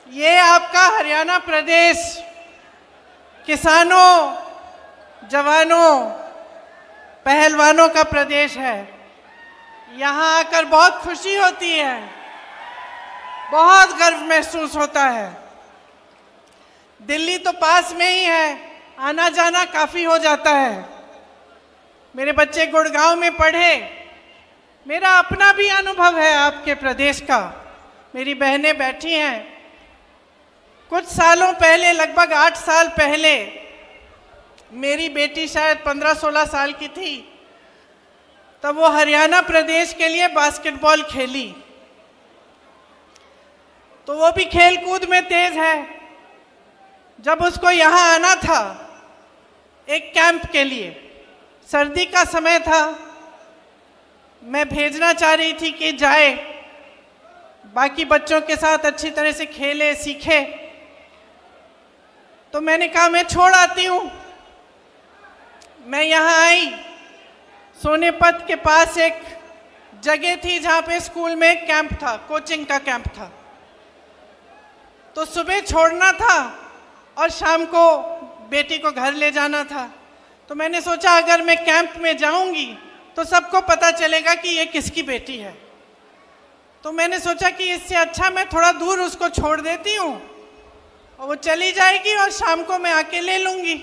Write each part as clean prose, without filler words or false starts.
ये आपका हरियाणा प्रदेश किसानों, जवानों, पहलवानों का प्रदेश है। यहाँ आकर बहुत खुशी होती है, बहुत गर्व महसूस होता है। दिल्ली तो पास में ही है, आना जाना काफ़ी हो जाता है। मेरे बच्चे गुड़गांव में पढ़े, मेरा अपना भी अनुभव है आपके प्रदेश का। मेरी बहनें बैठी हैं। कुछ सालों पहले, लगभग 8 साल पहले, मेरी बेटी शायद 15-16 साल की थी, तब वो हरियाणा प्रदेश के लिए बास्केटबॉल खेली। तो वो भी खेल कूद में तेज है। जब उसको यहाँ आना था एक कैंप के लिए, सर्दी का समय था, मैं भेजना चाह रही थी कि जाए, बाकी बच्चों के साथ अच्छी तरह से खेले, सीखे। तो मैंने कहा मैं छोड़ आती हूँ। मैं यहाँ आई, सोनेपत के पास एक जगह थी जहाँ पे स्कूल में एक कैंप था, कोचिंग का कैंप था। तो सुबह छोड़ना था और शाम को बेटी को घर ले जाना था। तो मैंने सोचा अगर मैं कैंप में जाऊंगी तो सबको पता चलेगा कि ये किसकी बेटी है। तो मैंने सोचा कि इससे अच्छा मैं थोड़ा दूर उसको छोड़ देती हूँ और वो चली जाएगी और शाम को मैं आके ले लूँगी,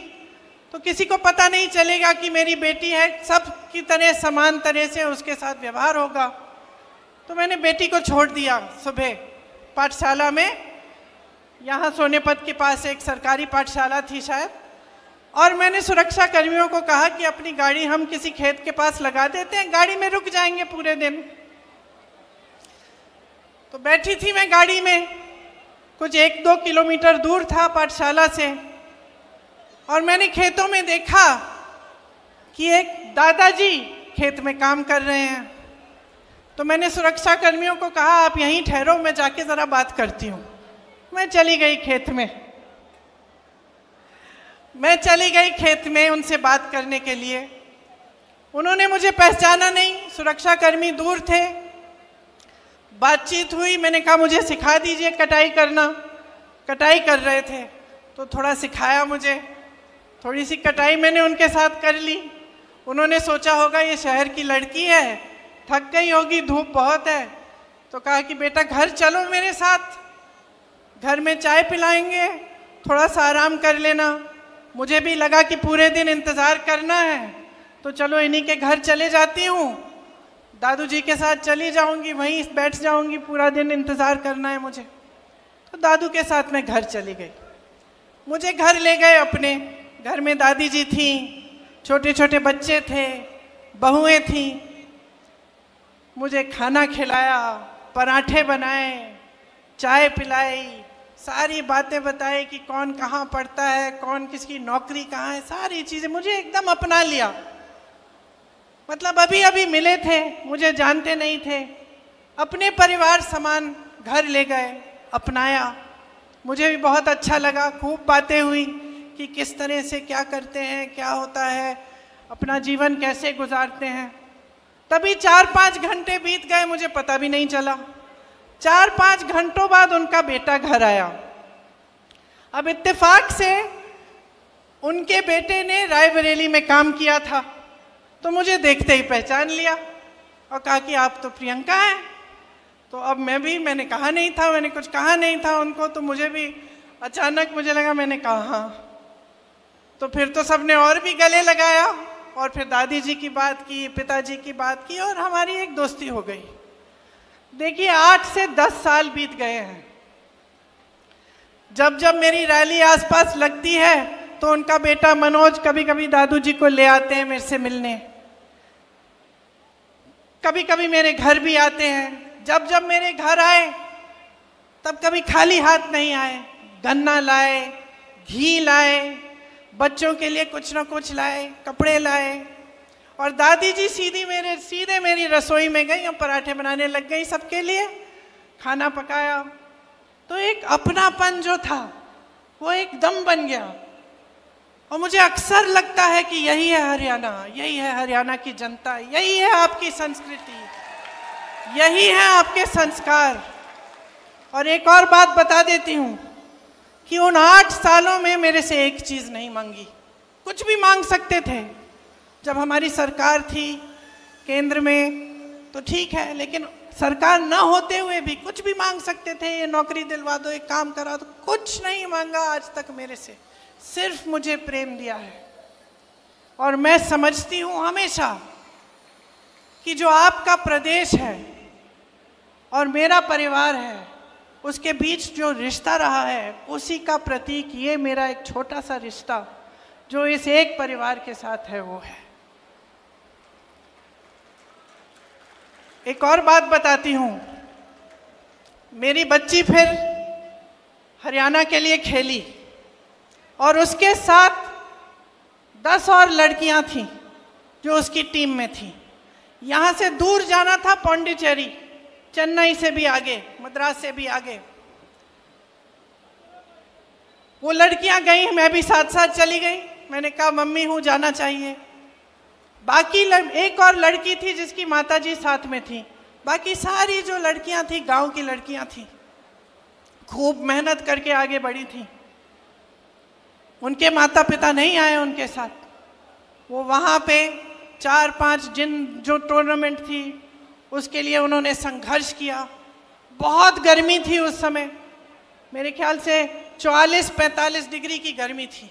तो किसी को पता नहीं चलेगा कि मेरी बेटी है, सब की तरह समान तरह से उसके साथ व्यवहार होगा। तो मैंने बेटी को छोड़ दिया सुबह पाठशाला में। यहाँ सोनेपत के पास एक सरकारी पाठशाला थी शायद, और मैंने सुरक्षा कर्मियों को कहा कि अपनी गाड़ी हम किसी खेत के पास लगा देते हैं, गाड़ी में रुक जाएंगे पूरे दिन। तो बैठी थी मैं गाड़ी में, कुछ 1-2 किलोमीटर दूर था पाठशाला से, और मैंने खेतों में देखा कि एक दादाजी खेत में काम कर रहे हैं। तो मैंने सुरक्षा कर्मियों को कहा आप यहीं ठहरो, मैं जाके ज़रा बात करती हूँ। मैं चली गई खेत में उनसे बात करने के लिए। उन्होंने मुझे पहचाना नहीं, सुरक्षा कर्मी दूर थे। बातचीत हुई, मैंने कहा मुझे सिखा दीजिए कटाई करना। कटाई कर रहे थे तो थोड़ा सिखाया मुझे, थोड़ी सी कटाई मैंने उनके साथ कर ली। उन्होंने सोचा होगा ये शहर की लड़की है, थक गई होगी, धूप बहुत है, तो कहा कि बेटा घर चलो मेरे साथ, घर में चाय पिलाएंगे, थोड़ा सा आराम कर लेना। मुझे भी लगा कि पूरे दिन इंतज़ार करना है, तो चलो इन्हीं के घर चले जाती हूँ, दादू जी के साथ चली जाऊँगी, वहीं बैठ जाऊँगी, पूरा दिन इंतज़ार करना है मुझे। तो दादू के साथ मैं घर चली गई। मुझे घर ले गए अपने, घर में दादी जी थीं, छोटे छोटे बच्चे थे, बहुएं थीं। मुझे खाना खिलाया, पराठे बनाए, चाय पिलाई, सारी बातें बताई कि कौन कहाँ पढ़ता है, कौन किसकी नौकरी कहाँ है, सारी चीज़ें मुझे एकदम अपना लिया। मतलब अभी अभी मिले थे, मुझे जानते नहीं थे, अपने परिवार समान घर ले गए, अपनाया। मुझे भी बहुत अच्छा लगा, खूब बातें हुई कि किस तरह से क्या करते हैं, क्या होता है, अपना जीवन कैसे गुजारते हैं। तभी 4-5 घंटे बीत गए, मुझे पता भी नहीं चला। 4-5 घंटों बाद उनका बेटा घर आया। अब इत्तेफाक से उनके बेटे ने रायबरेली में काम किया था, तो मुझे देखते ही पहचान लिया और कहा कि आप तो प्रियंका हैं। तो अब मैंने कहा नहीं था, मैंने कुछ कहा नहीं था उनको, तो मुझे भी अचानक मुझे लगा, मैंने कहा हाँ। तो फिर तो सबने और भी गले लगाया, और फिर दादी जी की बात की, पिताजी की बात की, और हमारी एक दोस्ती हो गई। देखिए 8 से 10 साल बीत गए हैं। जब जब मेरी रैली आसपास लगती है तो उनका बेटा मनोज कभी कभी दादू जी को ले आते हैं मेरे से मिलने, कभी कभी मेरे घर भी आते हैं। जब जब मेरे घर आए तब कभी खाली हाथ नहीं आए, गन्ना लाए, घी लाए, बच्चों के लिए कुछ ना कुछ लाए, कपड़े लाए। और दादी जी सीधे मेरी रसोई में गई और पराठे बनाने लग गई, सबके लिए खाना पकाया। तो एक अपनापन जो था वो एकदम बन गया। और मुझे अक्सर लगता है कि यही है हरियाणा, यही है हरियाणा की जनता, यही है आपकी संस्कृति, यही है आपके संस्कार। और एक और बात बता देती हूँ कि उन 8 सालों में मेरे से एक चीज़ नहीं मांगी। कुछ भी मांग सकते थे, जब हमारी सरकार थी केंद्र में तो ठीक है, लेकिन सरकार न होते हुए भी कुछ भी मांग सकते थे, ये नौकरी दिलवा दो, एक काम करा दो। कुछ नहीं मांगा आज तक मेरे से, सिर्फ मुझे प्रेम दिया है। और मैं समझती हूँ हमेशा कि जो आपका प्रदेश है और मेरा परिवार है, उसके बीच जो रिश्ता रहा है, उसी का प्रतीक ये मेरा एक छोटा सा रिश्ता जो इस एक परिवार के साथ है वो है। एक और बात बताती हूँ, मेरी बच्ची फिर हरियाणा के लिए खेली और उसके साथ 10 और लड़कियां थीं जो उसकी टीम में थीं। यहाँ से दूर जाना था पौंडीचेरी, चेन्नई से भी आगे, मद्रास से भी आगे। वो लड़कियां गई, मैं भी साथ साथ चली गई। मैंने कहा मम्मी हूँ, जाना चाहिए। बाकी एक और लड़की थी जिसकी माताजी साथ में थी, बाकी सारी जो लड़कियां थी गांव की लड़कियां थी, खूब मेहनत करके आगे बढ़ी थी। उनके माता पिता नहीं आए उनके साथ। वो वहाँ पे 4-5 जो टूर्नामेंट थी उसके लिए उन्होंने संघर्ष किया। बहुत गर्मी थी उस समय, मेरे ख्याल से 44-45 डिग्री की गर्मी थी।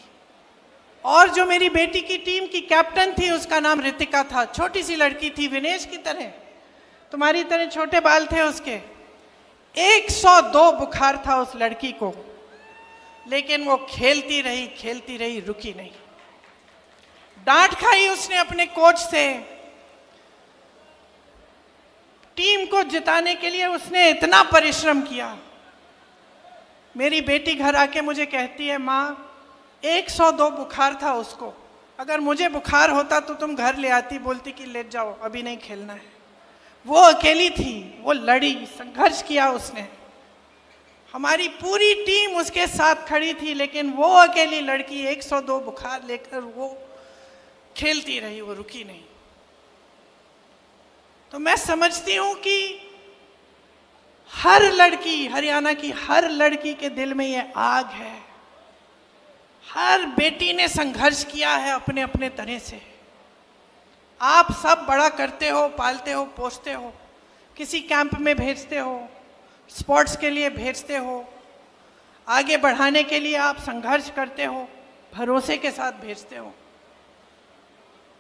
और जो मेरी बेटी की टीम की कैप्टन थी उसका नाम रितिका था, छोटी सी लड़की थी, विनेश की तरह, तुम्हारी तरह छोटे बाल थे उसके। 102 बुखार था उस लड़की को, लेकिन वो खेलती रही, रुकी नहीं। डांट खाई उसने अपने कोच से। टीम को जिताने के लिए उसने इतना परिश्रम किया। मेरी बेटी घर आके मुझे कहती है, माँ 102 बुखार था उसको, अगर मुझे बुखार होता तो तुम घर ले आती, बोलती कि ले जाओ अभी नहीं खेलना है। वो अकेली थी, वो लड़ी, संघर्ष किया उसने। हमारी पूरी टीम उसके साथ खड़ी थी, लेकिन वो अकेली लड़की 102 बुखार लेकर वो खेलती रही, वो रुकी नहीं। तो मैं समझती हूँ कि हर लड़की, हरियाणा की हर लड़की के दिल में ये आग है। हर बेटी ने संघर्ष किया है अपने अपने तरह से। आप सब बड़ा करते हो, पालते हो, पोसते हो, किसी कैंप में भेजते हो, स्पोर्ट्स के लिए भेजते हो, आगे बढ़ाने के लिए आप संघर्ष करते हो, भरोसे के साथ भेजते हो।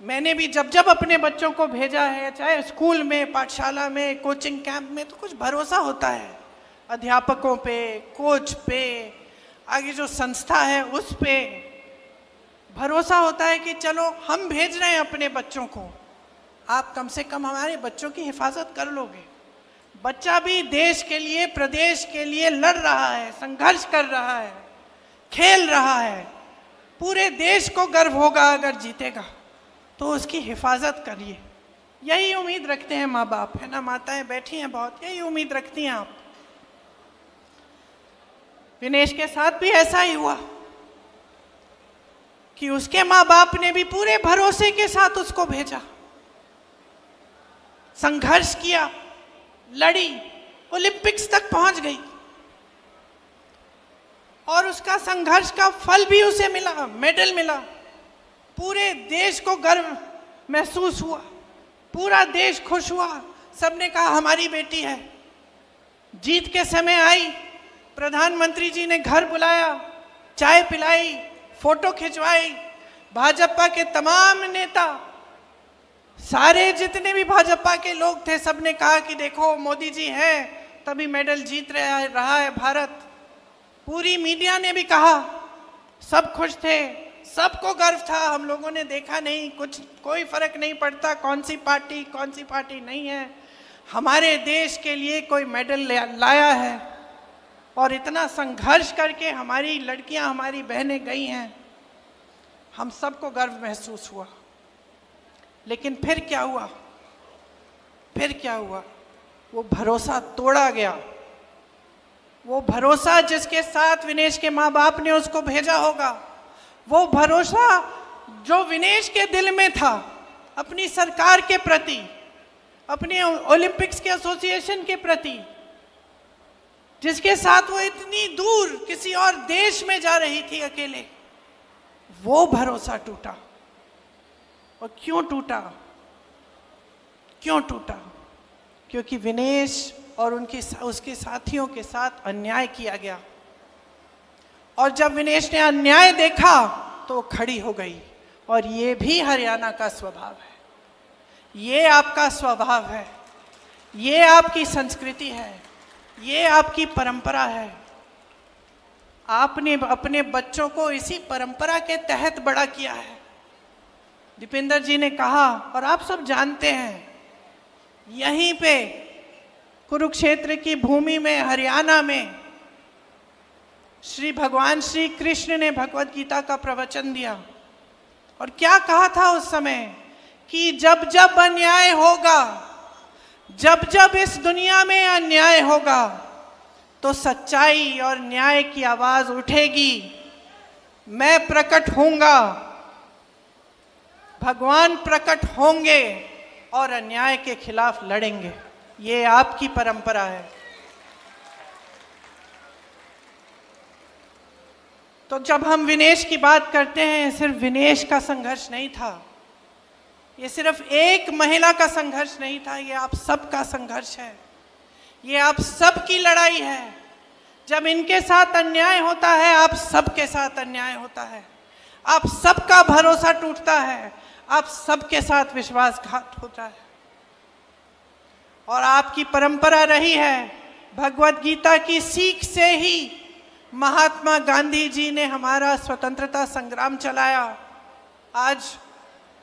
मैंने भी जब अपने बच्चों को भेजा है, चाहे स्कूल में, पाठशाला में, कोचिंग कैंप में, तो कुछ भरोसा होता है अध्यापकों पे, कोच पे, आगे जो संस्था है उस पे भरोसा होता है कि चलो हम भेज रहे हैं अपने बच्चों को, आप कम से कम हमारे बच्चों की हिफाजत कर लोगे। बच्चा भी देश के लिए, प्रदेश के लिए लड़ रहा है, संघर्ष कर रहा है, खेल रहा है। पूरे देश को गर्व होगा अगर जीतेगा, तो उसकी हिफाजत करिए। यही उम्मीद रखते हैं माँ बाप, है ना? माताएं बैठी हैं बहुत, यही उम्मीद रखती हैं आप। विनेश के साथ भी ऐसा ही हुआ कि उसके माँ बाप ने भी पूरे भरोसे के साथ उसको भेजा, संघर्ष किया, लड़ी, ओलंपिक्स तक पहुंच गई और उसका संघर्ष का फल भी उसे मिला, मेडल मिला। पूरे देश को गर्व महसूस हुआ, पूरा देश खुश हुआ, सबने कहा हमारी बेटी है। जीत के समय आई, प्रधानमंत्री जी ने घर बुलाया, चाय पिलाई, फोटो खिंचवाई। भाजपा के तमाम नेता, सारे जितने भी भाजपा के लोग थे, सबने कहा कि देखो मोदी जी हैं तभी मेडल जीत रहा है भारत। पूरी मीडिया ने भी कहा, सब खुश थे, सबको गर्व था। हम लोगों ने देखा नहीं, कुछ कोई फर्क नहीं पड़ता कौन सी पार्टी नहीं है, हमारे देश के लिए कोई मेडल लाया है। और इतना संघर्ष करके हमारी लड़कियां, हमारी बहनें गई हैं, हम सबको गर्व महसूस हुआ। लेकिन फिर क्या हुआ? वो भरोसा तोड़ा गया। वो भरोसा जिसके साथ विनेश के माँ बाप ने उसको भेजा होगा, वो भरोसा जो विनेश के दिल में था अपनी सरकार के प्रति, अपने ओलंपिक्स के एसोसिएशन के प्रति, जिसके साथ वो इतनी दूर किसी और देश में जा रही थी अकेले, वो भरोसा टूटा। और क्यों टूटा? क्यों टूटा? क्योंकि विनेश और उसके साथियों के साथ अन्याय किया गया। और जब विनेश ने अन्याय देखा तो खड़ी हो गई। और ये भी हरियाणा का स्वभाव है, ये आपका स्वभाव है, ये आपकी संस्कृति है, ये आपकी परंपरा है। आपने अपने बच्चों को इसी परंपरा के तहत बड़ा किया है। दीपेंद्र जी ने कहा, और आप सब जानते हैं, यहीं पे कुरुक्षेत्र की भूमि में, हरियाणा में भगवान श्री कृष्ण ने भगवत गीता का प्रवचन दिया। और क्या कहा था उस समय कि जब जब अन्याय होगा, जब जब इस दुनिया में अन्याय होगा, तो सच्चाई और न्याय की आवाज उठेगी। मैं प्रकट होऊंगा, भगवान प्रकट होंगे और अन्याय के खिलाफ लड़ेंगे। ये आपकी परंपरा है। तो जब हम विनेश की बात करते हैं, सिर्फ विनेश का संघर्ष नहीं था, ये सिर्फ एक महिला का संघर्ष नहीं था, ये आप सबका संघर्ष है, ये आप सबकी लड़ाई है। जब इनके साथ अन्याय होता है, आप सबके साथ अन्याय होता है, आप सबका भरोसा टूटता है, आप सबके साथ विश्वासघात होता है। और आपकी परंपरा रही है, भगवत गीता की सीख से ही महात्मा गांधी जी ने हमारा स्वतंत्रता संग्राम चलाया। आज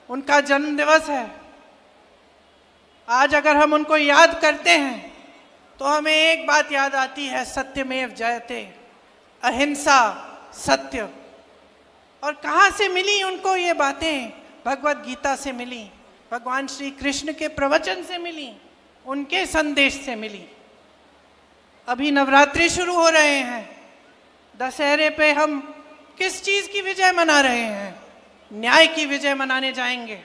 उनका जन्म दिवस है। आज अगर हम उनको याद करते हैं तो हमें एक बात याद आती है, सत्यमेव जयते, अहिंसा, सत्य। और कहाँ से मिली उनको ये बातें? भगवत गीता से मिली, भगवान श्री कृष्ण के प्रवचन से मिली, उनके संदेश से मिली। अभी नवरात्रि शुरू हो रहे हैं, दशहरे पे हम किस चीज की विजय मना रहे हैं? न्याय की विजय मनाने जाएंगे।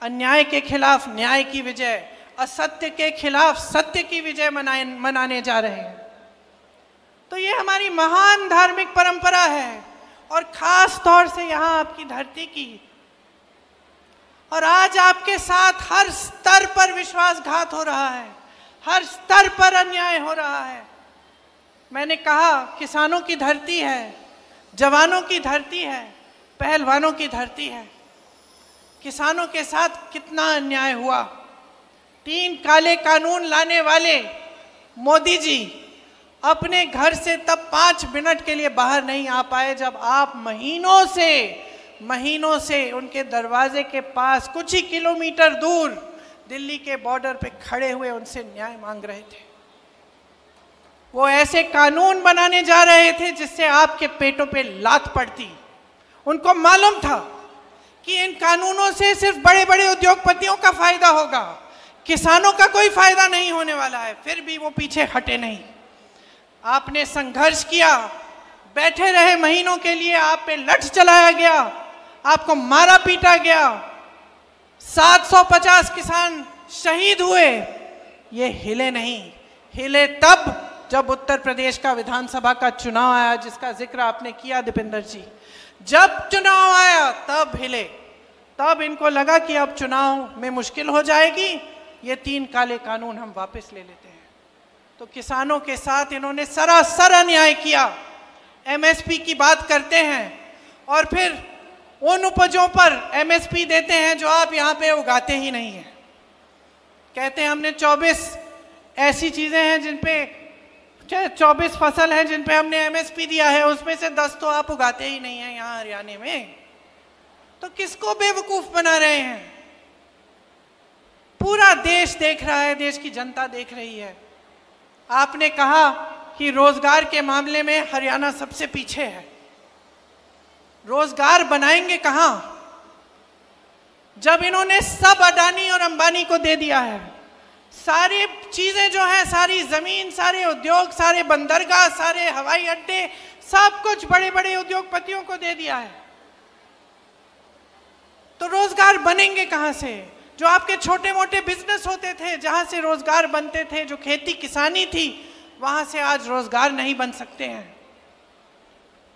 अन्याय के खिलाफ न्याय की विजय, असत्य के खिलाफ सत्य की विजय मनाने जा रहे हैं। तो ये हमारी महान धार्मिक परंपरा है, और खास तौर से यहाँ आपकी धरती की। और आज आपके साथ हर स्तर पर विश्वासघात हो रहा है, हर स्तर पर अन्याय हो रहा है। मैंने कहा, किसानों की धरती है, जवानों की धरती है, पहलवानों की धरती है। किसानों के साथ कितना अन्याय हुआ। 3 काले कानून लाने वाले मोदी जी अपने घर से तब 5 मिनट के लिए बाहर नहीं आ पाए, जब आप महीनों से उनके दरवाजे के पास कुछ ही किलोमीटर दूर दिल्ली के बॉर्डर पे खड़े हुए उनसे न्याय मांग रहे थे। वो ऐसे कानून बनाने जा रहे थे जिससे आपके पेटों पे लात पड़ती। उनको मालूम था कि इन कानूनों से सिर्फ बड़े बड़े उद्योगपतियों का फायदा होगा, किसानों का कोई फायदा नहीं होने वाला है। फिर भी वो पीछे हटे नहीं। आपने संघर्ष किया, बैठे रहे महीनों के लिए, आप पे लठ चलाया गया, आपको मारा पीटा गया, 750 किसान शहीद हुए। ये हिले नहीं। हिले तब जब उत्तर प्रदेश का विधानसभा का चुनाव आया, जिसका जिक्र आपने किया दीपेंद्र जी। जब चुनाव आया तब हिले। तब इनको लगा कि अब चुनाव में मुश्किल हो जाएगी, ये 3 काले कानून हम वापस ले लेते हैं। तो किसानों के साथ इन्होंने सरासर अन्याय किया। एमएसपी की बात करते हैं और फिर उन उपजों पर एमएसपी देते हैं जो आप यहाँ पे उगाते ही नहीं हैं। कहते हैं हमने 24 ऐसी चीज़ें हैं जिन पे 24 फसल हैं जिन पे हमने एमएसपी दिया है, उसमें से 10 तो आप उगाते ही नहीं हैं यहाँ हरियाणा में। तो किसको बेवकूफ़ बना रहे हैं? पूरा देश देख रहा है, देश की जनता देख रही है। आपने कहा कि रोजगार के मामले में हरियाणा सबसे पीछे है। रोजगार बनाएंगे कहाँ जब इन्होंने सब अडानी और अंबानी को दे दिया है? सारी चीजें जो हैं, सारी जमीन, सारे उद्योग, सारे बंदरगाह, सारे हवाई अड्डे, सब कुछ बड़े बड़े उद्योगपतियों को दे दिया है। तो रोजगार बनेंगे कहाँ से? जो आपके छोटे मोटे बिजनेस होते थे, जहाँ से रोजगार बनते थे, जो खेती किसानी थी, वहां से आज रोजगार नहीं बन सकते हैं।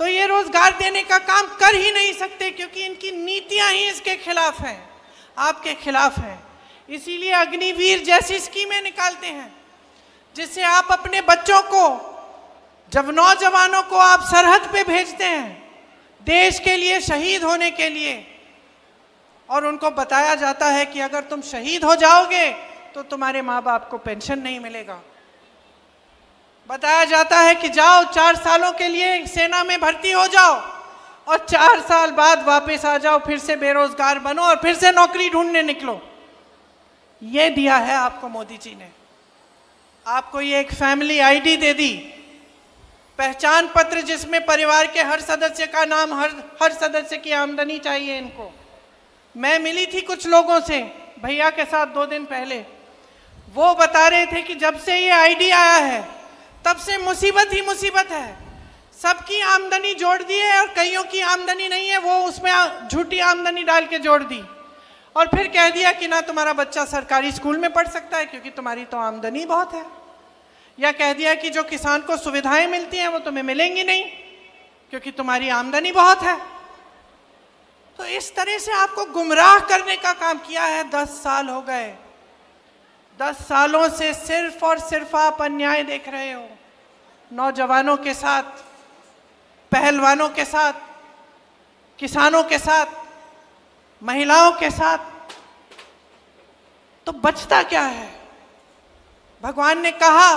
तो ये रोजगार देने का काम कर ही नहीं सकते, क्योंकि इनकी नीतियां ही इसके खिलाफ हैं, आपके खिलाफ हैं। इसीलिए अग्निवीर जैसी स्कीमें निकालते हैं, जिससे आप अपने बच्चों को, जब नौजवानों को आप सरहद पे भेजते हैं देश के लिए शहीद होने के लिए, और उनको बताया जाता है कि अगर तुम शहीद हो जाओगे तो तुम्हारे माँ बाप को पेंशन नहीं मिलेगा। बताया जाता है कि जाओ 4 सालों के लिए सेना में भर्ती हो जाओ और 4 साल बाद वापस आ जाओ, फिर से बेरोजगार बनो और फिर से नौकरी ढूंढने निकलो। ये दिया है आपको मोदी जी ने। आपको ये एक फैमिली आईडी दे दी, पहचान पत्र जिसमें परिवार के हर सदस्य का नाम, हर सदस्य की आमदनी चाहिए इनको। मैं मिली थी कुछ लोगों से भैया के साथ 2 दिन पहले, वो बता रहे थे कि जब से ये आईडी आया है तब से मुसीबत ही मुसीबत है। सबकी आमदनी जोड़ दी है और कईयों की आमदनी नहीं है, वो उसमें झूठी आमदनी डाल के जोड़ दी और फिर कह दिया कि ना तुम्हारा बच्चा सरकारी स्कूल में पढ़ सकता है क्योंकि तुम्हारी तो आमदनी बहुत है, या कह दिया कि जो किसान को सुविधाएं मिलती हैं वो तुम्हें मिलेंगी नहीं क्योंकि तुम्हारी आमदनी बहुत है। तो इस तरह से आपको गुमराह करने का काम किया है। 10 साल हो गए, 10 सालों से सिर्फ और सिर्फ आप अन्याय देख रहे हो, नौजवानों के साथ, पहलवानों के साथ, किसानों के साथ, महिलाओं के साथ। तो बचता क्या है? भगवान ने कहा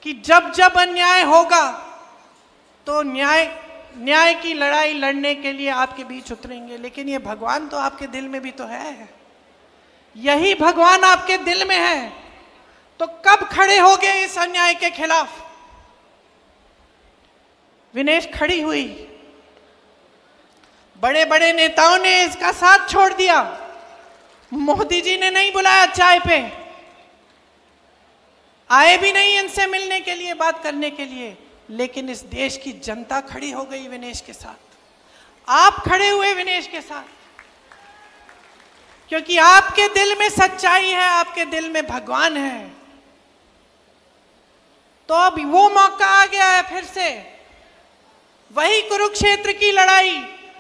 कि जब जब अन्याय होगा तो न्याय की लड़ाई लड़ने के लिए आपके बीच उतरेंगे। लेकिन ये भगवान तो आपके दिल में भी तो है, यही भगवान आपके दिल में है, तो कब खड़े होगे इस अन्याय के खिलाफ? विनेश खड़ी हुई, बड़े बड़े नेताओं ने इसका साथ छोड़ दिया, मोदी जी ने नहीं बुलाया चाय पे, आए भी नहीं इनसे मिलने के लिए, बात करने के लिए, लेकिन इस देश की जनता खड़ी हो गई विनेश के साथ। आप खड़े हुए विनेश के साथ, क्योंकि आपके दिल में सच्चाई है, आपके दिल में भगवान है। तो अब वो मौका आ गया है, फिर से वही कुरुक्षेत्र की लड़ाई,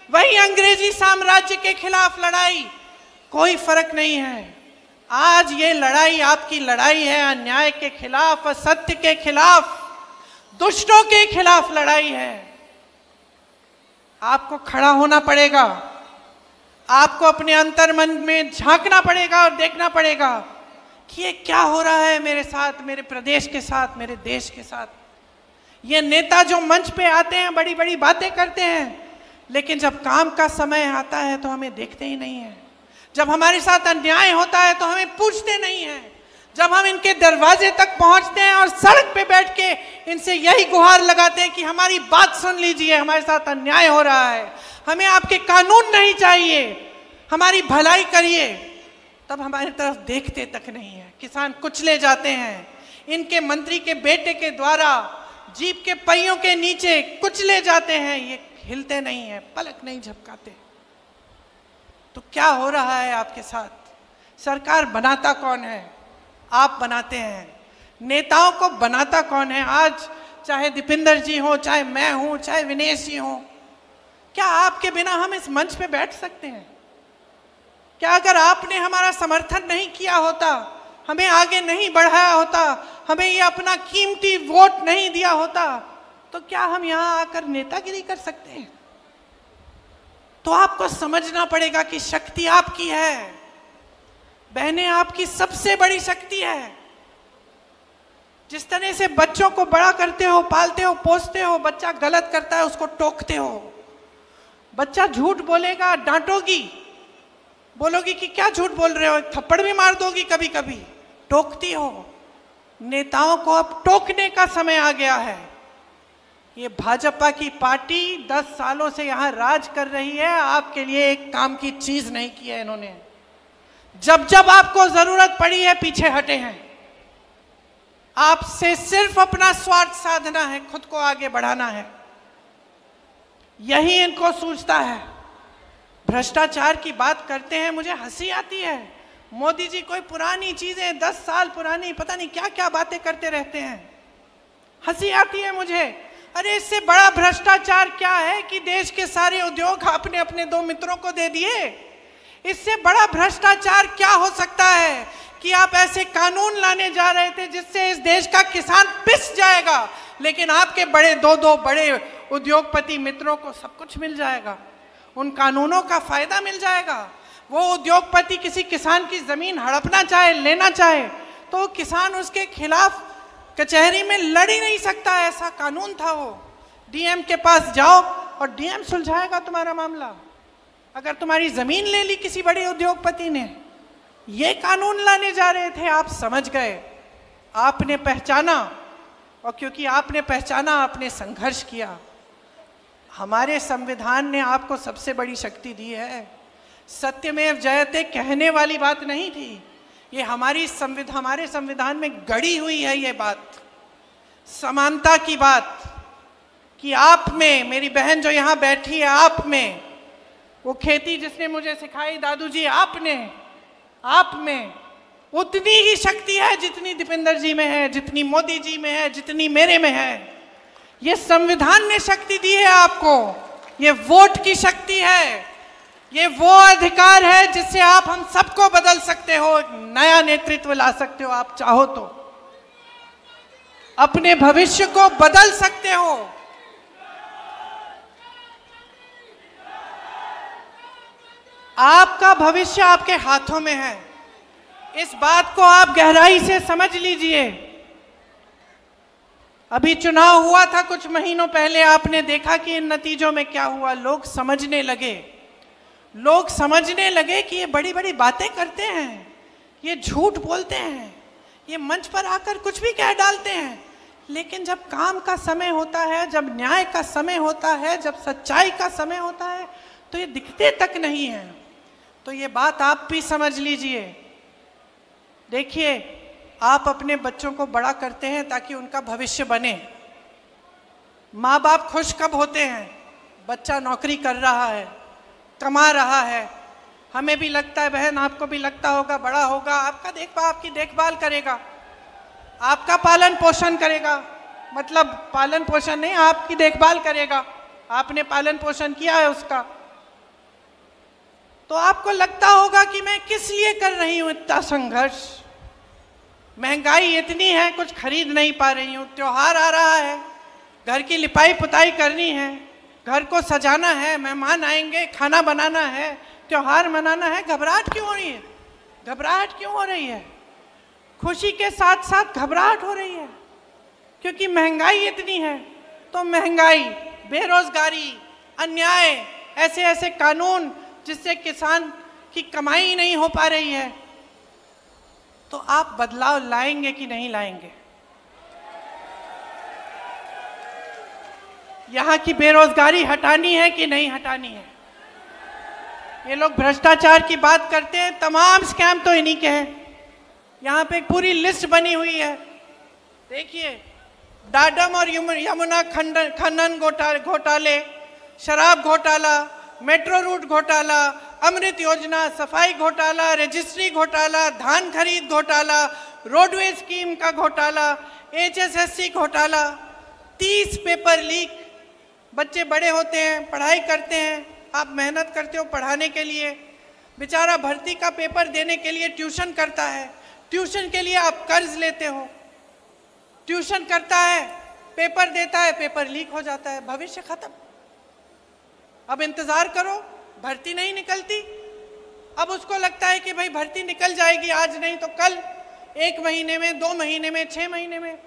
वही अंग्रेजी साम्राज्य के खिलाफ लड़ाई, कोई फर्क नहीं है। आज ये लड़ाई आपकी लड़ाई है, अन्याय के खिलाफ, असत्य के खिलाफ, दुष्टों के खिलाफ लड़ाई है। आपको खड़ा होना पड़ेगा, आपको अपने अंतर मन में झांकना पड़ेगा और देखना पड़ेगा कि ये क्या हो रहा है मेरे साथ, मेरे प्रदेश के साथ, मेरे देश के साथ। ये नेता जो मंच पे आते हैं, बड़ी बड़ी बातें करते हैं, लेकिन जब काम का समय आता है तो हमें देखते ही नहीं है। जब हमारे साथ अन्याय होता है तो हमें पूछते नहीं हैं। जब हम इनके दरवाजे तक पहुंचते हैं और सड़क पे बैठ के इनसे यही गुहार लगाते हैं कि हमारी बात सुन लीजिए, हमारे साथ अन्याय हो रहा है, हमें आपके कानून नहीं चाहिए, हमारी भलाई करिए, तब हमारी तरफ देखते तक नहीं है। किसान कुचले जाते हैं, इनके मंत्री के बेटे के द्वारा जीप के पहियों के नीचे कुचले जाते हैं, ये हिलते नहीं है, पलक नहीं झपकाते। तो क्या हो रहा है आपके साथ? सरकार बनाता कौन है? आप बनाते हैं। नेताओं को बनाता कौन है? आज चाहे दीपिंदर जी हो, चाहे मैं हूं, चाहे विनेश जी हो, क्या आपके बिना हम इस मंच पे बैठ सकते हैं? क्या अगर आपने हमारा समर्थन नहीं किया होता, हमें आगे नहीं बढ़ाया होता, हमें ये अपना कीमती वोट नहीं दिया होता, तो क्या हम यहाँ आकर नेतागिरी कर सकते हैं? तो आपको समझना पड़ेगा कि शक्ति आपकी है, बहनें, आपकी सबसे बड़ी शक्ति है। जिस तरह से बच्चों को बड़ा करते हो, पालते हो, पोसते हो, बच्चा गलत करता है उसको टोकते हो, बच्चा झूठ बोलेगा डांटोगी, बोलोगी कि क्या झूठ बोल रहे हो, थप्पड़ भी मार दोगी, कभी कभी टोकती हो। नेताओं को अब टोकने का समय आ गया है। ये भाजपा की पार्टी 10 सालों से यहाँ राज कर रही है, आपके लिए एक काम की चीज नहीं की है इन्होंने। जब जब आपको जरूरत पड़ी है पीछे हटे हैं। आपसे सिर्फ अपना स्वार्थ साधना है, खुद को आगे बढ़ाना है, यही इनको सूझता है। भ्रष्टाचार की बात करते हैं, मुझे हंसी आती है। मोदी जी कोई पुरानी चीजें, 10 साल पुरानी, पता नहीं क्या क्या बातें करते रहते हैं। हंसी आती है मुझे। अरे इससे बड़ा भ्रष्टाचार क्या है कि देश के सारे उद्योग आपने अपने 2 मित्रों को दे दिए। इससे बड़ा भ्रष्टाचार क्या हो सकता है कि आप ऐसे कानून लाने जा रहे थे जिससे इस देश का किसान पिस जाएगा, लेकिन आपके बड़े 2 बड़े उद्योगपति मित्रों को सब कुछ मिल जाएगा, उन कानूनों का फायदा मिल जाएगा। वो उद्योगपति किसी किसान की जमीन हड़पना चाहे, लेना चाहे, तो किसान उसके खिलाफ कचहरी में लड़ ही नहीं सकता, ऐसा कानून था वो। डीएम के पास जाओ और डीएम सुलझाएगा तुम्हारा मामला। अगर तुम्हारी जमीन ले ली किसी बड़े उद्योगपति ने, ये कानून लाने जा रहे थे, आप समझ गए, आपने पहचाना, और क्योंकि आपने पहचाना आपने संघर्ष किया। हमारे संविधान ने आपको सबसे बड़ी शक्ति दी है। सत्यमेव जयते कहने वाली बात नहीं थी, ये हमारे संविधान में गढ़ी हुई है ये बात, समानता की बात, कि आप में, मेरी बहन जो यहाँ बैठी है, आप में वो खेती जिसने मुझे सिखाई दादू जी, आप में उतनी ही शक्ति है जितनी दीपेंद्र जी में है, जितनी मोदी जी में है, जितनी मेरे में है। ये संविधान ने शक्ति दी है आपको, ये वोट की शक्ति है, ये वो अधिकार है जिससे आप हम सबको बदल सकते हो, एक नया नेतृत्व ला सकते हो। आप चाहो तो अपने भविष्य को बदल सकते हो। आपका भविष्य आपके हाथों में है, इस बात को आप गहराई से समझ लीजिए। अभी चुनाव हुआ था कुछ महीनों पहले, आपने देखा कि इन नतीजों में क्या हुआ। लोग समझने लगे कि ये बड़ी बड़ी बातें करते हैं, ये झूठ बोलते हैं, ये मंच पर आकर कुछ भी कह डालते हैं, लेकिन जब काम का समय होता है, जब न्याय का समय होता है, जब सच्चाई का समय होता है, तो ये दिखते तक नहीं है। तो ये बात आप भी समझ लीजिए। देखिए, आप अपने बच्चों को बड़ा करते हैं ताकि उनका भविष्य बने। माँ बाप खुश कब होते हैं? बच्चा नौकरी कर रहा है, कमा रहा है, हमें भी लगता है, बहन आपको भी लगता होगा, बड़ा होगा, आपकी देखभाल करेगा, आपका पालन पोषण करेगा, मतलब पालन पोषण नहीं, आपकी देखभाल करेगा, आपने पालन पोषण किया है उसका, तो आपको लगता होगा कि मैं किस लिए कर रही हूँ इतना संघर्ष, महंगाई इतनी है, कुछ खरीद नहीं पा रही हूँ, त्योहार आ रहा है, घर की लिपाई पुताई करनी है, घर को सजाना है, मेहमान आएंगे, खाना बनाना है, त्योहार मनाना है। घबराहट क्यों हो रही है? घबराहट क्यों हो रही है? खुशी के साथ साथ घबराहट हो रही है, क्योंकि महंगाई इतनी है। तो महंगाई, बेरोजगारी, अन्याय, ऐसे ऐसे कानून जिससे किसान की कमाई नहीं हो पा रही है। तो आप बदलाव लाएंगे कि नहीं लाएंगे? यहाँ की बेरोजगारी हटानी है कि नहीं हटानी है? ये लोग भ्रष्टाचार की बात करते हैं, तमाम स्कैम तो इन्हीं के हैं। यहाँ पे एक पूरी लिस्ट बनी हुई है, देखिए, डाडम और यमुना खनन घोटाले, शराब घोटाला, मेट्रो रूट घोटाला, अमृत योजना, सफाई घोटाला, रजिस्ट्री घोटाला, धान खरीद घोटाला, रोडवे स्कीम का घोटाला, HSSC घोटाला, 30 पेपर लीक। बच्चे बड़े होते हैं, पढ़ाई करते हैं, आप मेहनत करते हो पढ़ाने के लिए, बेचारा भर्ती का पेपर देने के लिए ट्यूशन करता है, ट्यूशन के लिए आप कर्ज लेते हो, ट्यूशन करता है, पेपर देता है, पेपर लीक हो जाता है, भविष्य खत्म। अब इंतजार करो, भर्ती नहीं निकलती। अब उसको लगता है कि भाई भर्ती निकल जाएगी, आज नहीं तो कल, 1 महीने में, 2 महीने में, 6 महीने में,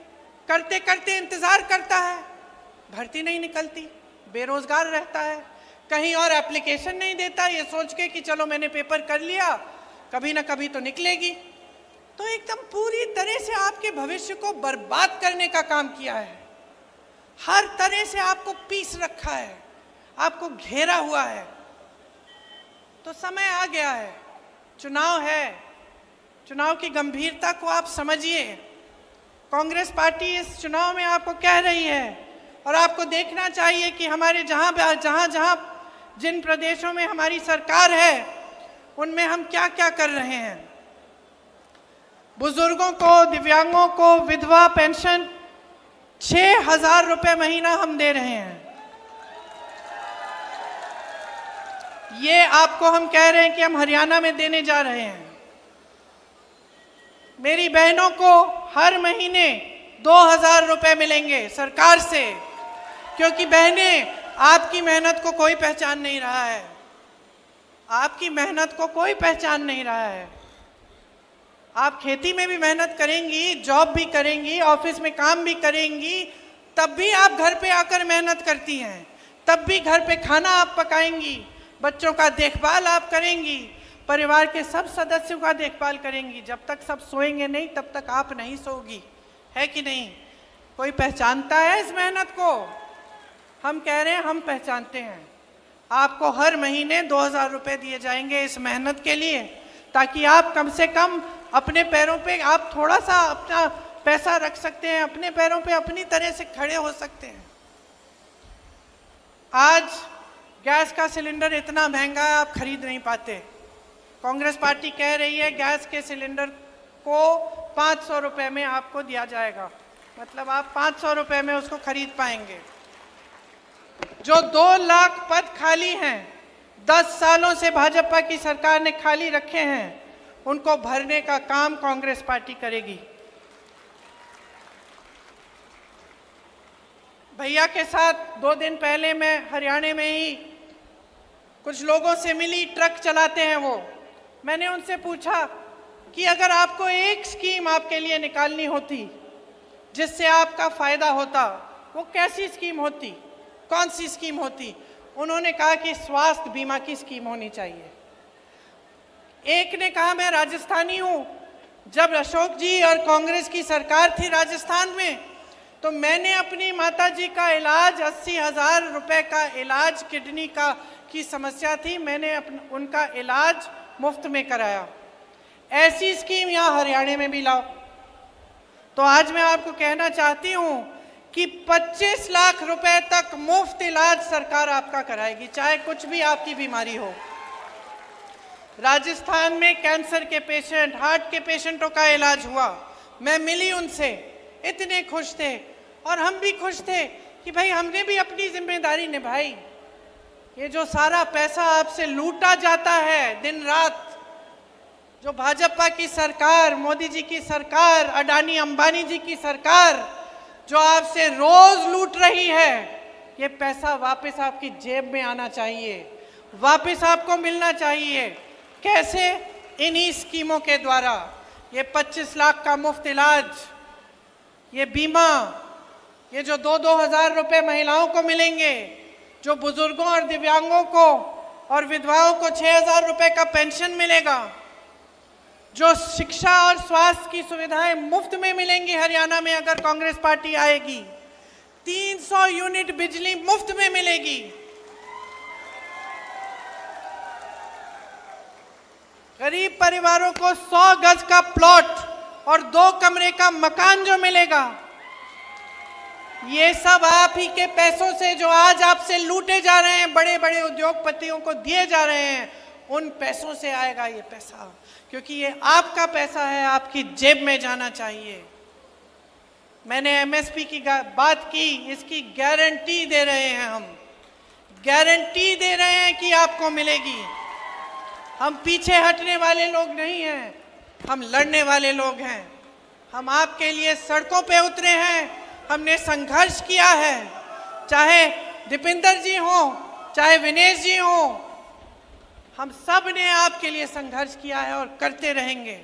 करते करते इंतजार करता है, भर्ती नहीं निकलती, बेरोजगार रहता है, कहीं और एप्लीकेशन नहीं देता, ये सोच के कि चलो मैंने पेपर कर लिया, कभी ना कभी तो निकलेगी। तो एकदम पूरी तरह से आपके भविष्य को बर्बाद करने का काम किया है, हर तरह से आपको पीस रखा है, आपको घेरा हुआ है। तो समय आ गया है, चुनाव है, चुनाव की गंभीरता को आप समझिए। कांग्रेस पार्टी इस चुनाव में आपको कह रही है, और आपको देखना चाहिए कि हमारे जहाँ जिन प्रदेशों में हमारी सरकार है, उनमें हम क्या क्या कर रहे हैं। बुजुर्गों को, दिव्यांगों को विधवा पेंशन 6,000 रुपये महीना हम दे रहे हैं। ये आपको हम कह रहे हैं कि हम हरियाणा में देने जा रहे हैं। मेरी बहनों को हर महीने 2,000 रुपये मिलेंगे सरकार से, क्योंकि बहनें, आपकी मेहनत को कोई पहचान नहीं रहा है। आपकी मेहनत को कोई पहचान नहीं रहा है। आप खेती में भी मेहनत करेंगी, जॉब भी करेंगी, ऑफिस में काम भी करेंगी, तब भी आप घर पे आकर मेहनत करती हैं। तब भी घर पे खाना आप पकाएंगी, बच्चों का देखभाल आप करेंगी, परिवार के सब सदस्यों का देखभाल करेंगी। जब तक सब सोएंगे नहीं तब तक आप नहीं सोगी, है कि नहीं? कोई पहचानता है इस मेहनत को? हम कह रहे हैं हम पहचानते हैं। आपको हर महीने 2,000 रुपये दिए जाएंगे इस मेहनत के लिए, ताकि आप कम से कम अपने पैरों पे आप थोड़ा सा अपना पैसा रख सकते हैं, अपने पैरों पे अपनी तरह से खड़े हो सकते हैं। आज गैस का सिलेंडर इतना महंगा है, आप खरीद नहीं पाते। कांग्रेस पार्टी कह रही है गैस के सिलेंडर को 500 रुपये में आपको दिया जाएगा, मतलब आप 500 रुपये में उसको खरीद पाएंगे। जो 2 लाख पद खाली हैं, 10 सालों से भाजपा की सरकार ने खाली रखे हैं, उनको भरने का काम कांग्रेस पार्टी करेगी। भैया के साथ 2 दिन पहले मैं हरियाणा में ही कुछ लोगों से मिली, ट्रक चलाते हैं वो। मैंने उनसे पूछा कि अगर आपको एक स्कीम आपके लिए निकालनी होती जिससे आपका फायदा होता, वो कैसी स्कीम होती, कौन सी स्कीम होती? उन्होंने कहा कि स्वास्थ्य बीमा की स्कीम होनी चाहिए। एक ने कहा मैं राजस्थानी हूँ, जब अशोक जी और कांग्रेस की सरकार थी राजस्थान में, तो मैंने अपनी माताजी का इलाज 80,000 रुपये का इलाज, किडनी का की समस्या थी, मैंने उनका इलाज मुफ्त में कराया। ऐसी स्कीम यहाँ हरियाणा में भी लाओ। तो आज मैं आपको कहना चाहती हूँ कि 25 लाख रुपए तक मुफ्त इलाज सरकार आपका कराएगी, चाहे कुछ भी आपकी बीमारी हो। राजस्थान में कैंसर के पेशेंट, हार्ट के पेशेंटों का इलाज हुआ, मैं मिली उनसे, इतने खुश थे और हम भी खुश थे कि भाई हमने भी अपनी जिम्मेदारी निभाई। ये जो सारा पैसा आपसे लूटा जाता है दिन रात, जो भाजपा की सरकार, मोदी जी की सरकार, अडानी अंबानी जी की सरकार जो आपसे रोज लूट रही है, ये पैसा वापस आपकी जेब में आना चाहिए, वापस आपको मिलना चाहिए। कैसे? इन्हीं स्कीमों के द्वारा। ये 25 लाख का मुफ्त इलाज, ये बीमा, ये जो 2-2 हज़ार रुपये महिलाओं को मिलेंगे, जो बुजुर्गों और दिव्यांगों को और विधवाओं को 6,000 रुपये का पेंशन मिलेगा, जो शिक्षा और स्वास्थ्य की सुविधाएं मुफ्त में मिलेंगी हरियाणा में अगर कांग्रेस पार्टी आएगी, 300 यूनिट बिजली मुफ्त में मिलेगी, गरीब परिवारों को 100 गज का प्लॉट और 2 कमरे का मकान जो मिलेगा, ये सब आप ही के पैसों से जो आज आपसे लूटे जा रहे हैं, बड़े बड़े उद्योगपतियों को दिए जा रहे हैं, उन पैसों से आएगा ये पैसा, क्योंकि ये आपका पैसा है, आपकी जेब में जाना चाहिए। मैंने एमएसपी की बात की, इसकी गारंटी दे रहे हैं हम, गारंटी दे रहे हैं कि आपको मिलेगी। हम पीछे हटने वाले लोग नहीं हैं, हम लड़ने वाले लोग हैं। हम आपके लिए सड़कों पे उतरे हैं, हमने संघर्ष किया है, चाहे दीपिंदर जी हो, चाहे विनेश जी हो, हम सब ने आपके लिए संघर्ष किया है और करते रहेंगे।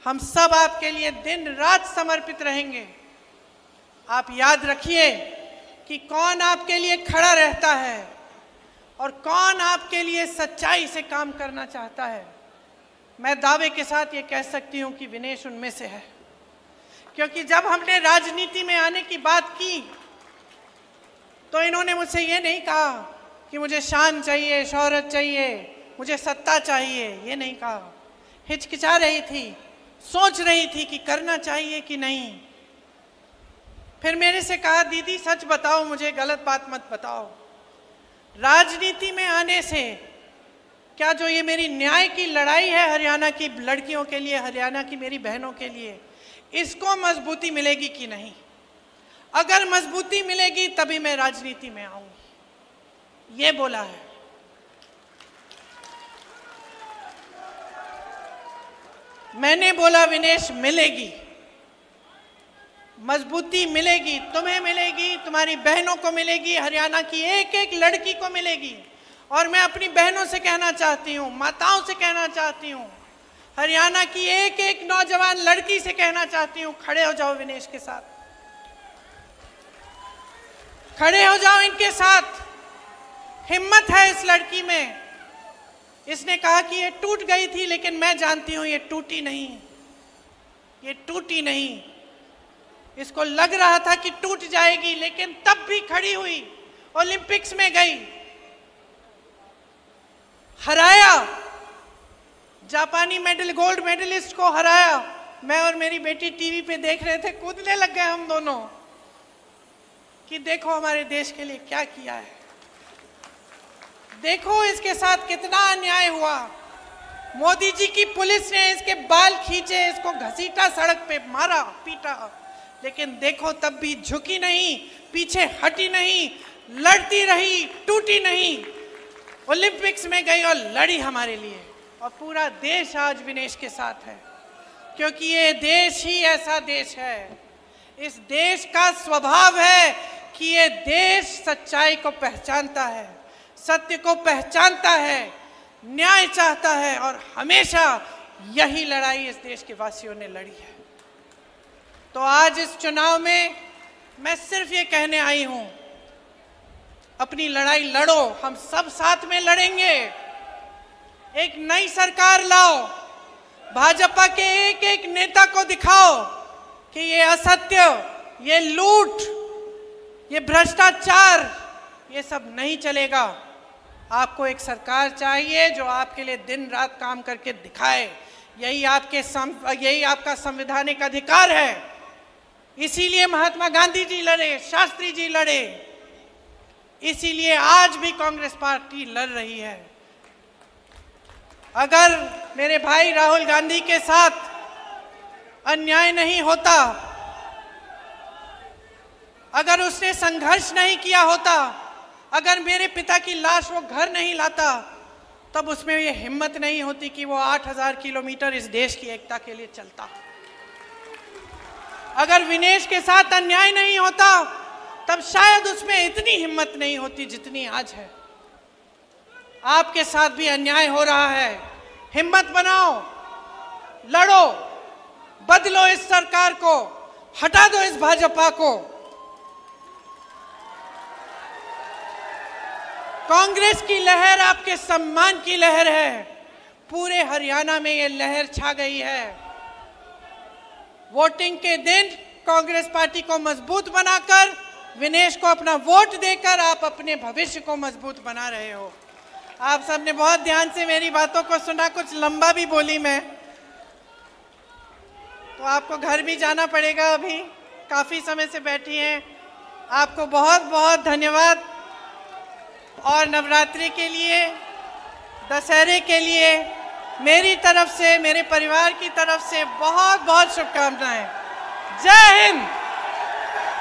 हम सब आपके लिए दिन रात समर्पित रहेंगे। आप याद रखिए कि कौन आपके लिए खड़ा रहता है और कौन आपके लिए सच्चाई से काम करना चाहता है। मैं दावे के साथ ये कह सकती हूँ कि विनेश उनमें से है, क्योंकि जब हमने राजनीति में आने की बात की तो इन्होंने मुझसे ये नहीं कहा कि मुझे शान चाहिए, शोहरत चाहिए, मुझे सत्ता चाहिए, ये नहीं कहा। हिचकिचा रही थी, सोच रही थी कि करना चाहिए कि नहीं। फिर मेरे से कहा दीदी सच बताओ, मुझे गलत बात मत बताओ। राजनीति में आने से क्या जो ये मेरी न्याय की लड़ाई है हरियाणा की लड़कियों के लिए, हरियाणा की मेरी बहनों के लिए, इसको मजबूती मिलेगी कि नहीं? अगर मजबूती मिलेगी तभी मैं राजनीति में आऊंगी, ये बोला है। मैंने बोला विनेश मिलेगी, मजबूती मिलेगी, तुम्हें मिलेगी, तुम्हारी बहनों को मिलेगी, हरियाणा की एक एक लड़की को मिलेगी। और मैं अपनी बहनों से कहना चाहती हूँ, माताओं से कहना चाहती हूँ, हरियाणा की एक एक नौजवान लड़की से कहना चाहती हूँ, खड़े हो जाओ विनेश के साथ, खड़े हो जाओ इनके साथ। हिम्मत है इस लड़की में। इसने कहा कि ये टूट गई थी, लेकिन मैं जानती हूं ये टूटी नहीं, ये टूटी नहीं। इसको लग रहा था कि टूट जाएगी, लेकिन तब भी खड़ी हुई, ओलंपिक्स में गई, हराया, जापानी गोल्ड मेडलिस्ट को हराया। मैं और मेरी बेटी टीवी पे देख रहे थे, कूदने लग गए हम दोनों कि देखो हमारे देश के लिए क्या किया है, देखो इसके साथ कितना अन्याय हुआ। मोदी जी की पुलिस ने इसके बाल खींचे, इसको घसीटा, सड़क पे मारा, पीटा, लेकिन देखो तब भी झुकी नहीं, पीछे हटी नहीं, लड़ती रही, टूटी नहीं। ओलंपिक्स में गई और लड़ी हमारे लिए, और पूरा देश आज विनेश के साथ है, क्योंकि ये देश ही ऐसा देश है। इस देश का स्वभाव है कि ये देश सच्चाई को पहचानता है, सत्य को पहचानता है, न्याय चाहता है, और हमेशा यही लड़ाई इस देश के वासियों ने लड़ी है। तो आज इस चुनाव में मैं सिर्फ ये कहने आई हूं, अपनी लड़ाई लड़ो, हम सब साथ में लड़ेंगे। एक नई सरकार लाओ, भाजपा के एक एक नेता को दिखाओ कि ये असत्य, ये लूट, ये भ्रष्टाचार, ये सब नहीं चलेगा। आपको एक सरकार चाहिए जो आपके लिए दिन रात काम करके दिखाए। यही आपका संवैधानिक अधिकार है। इसीलिए महात्मा गांधी जी लड़े, शास्त्री जी लड़े, इसीलिए आज भी कांग्रेस पार्टी लड़ रही है। अगर मेरे भाई राहुल गांधी के साथ अन्याय नहीं होता, अगर उसने संघर्ष नहीं किया होता, अगर मेरे पिता की लाश वो घर नहीं लाता, तब उसमें ये हिम्मत नहीं होती कि वो 8000 किलोमीटर इस देश की एकता के लिए चलता। अगर विनेश के साथ अन्याय नहीं होता, तब शायद उसमें इतनी हिम्मत नहीं होती जितनी आज है। आपके साथ भी अन्याय हो रहा है, हिम्मत बनाओ, लड़ो, बदलो इस सरकार को, हटा दो इस भाजपा को। कांग्रेस की लहर आपके सम्मान की लहर है, पूरे हरियाणा में ये लहर छा गई है। वोटिंग के दिन कांग्रेस पार्टी को मजबूत बनाकर, विनेश को अपना वोट देकर आप अपने भविष्य को मजबूत बना रहे हो। आप सबने बहुत ध्यान से मेरी बातों को सुना, कुछ लंबा भी बोली मैं, तो आपको घर भी जाना पड़ेगा, अभी काफ़ी समय से बैठी हैं। आपको बहुत बहुत धन्यवाद, और नवरात्रि के लिए, दशहरे के लिए मेरी तरफ से, मेरे परिवार की तरफ से बहुत बहुत शुभकामनाएं। जय हिंद।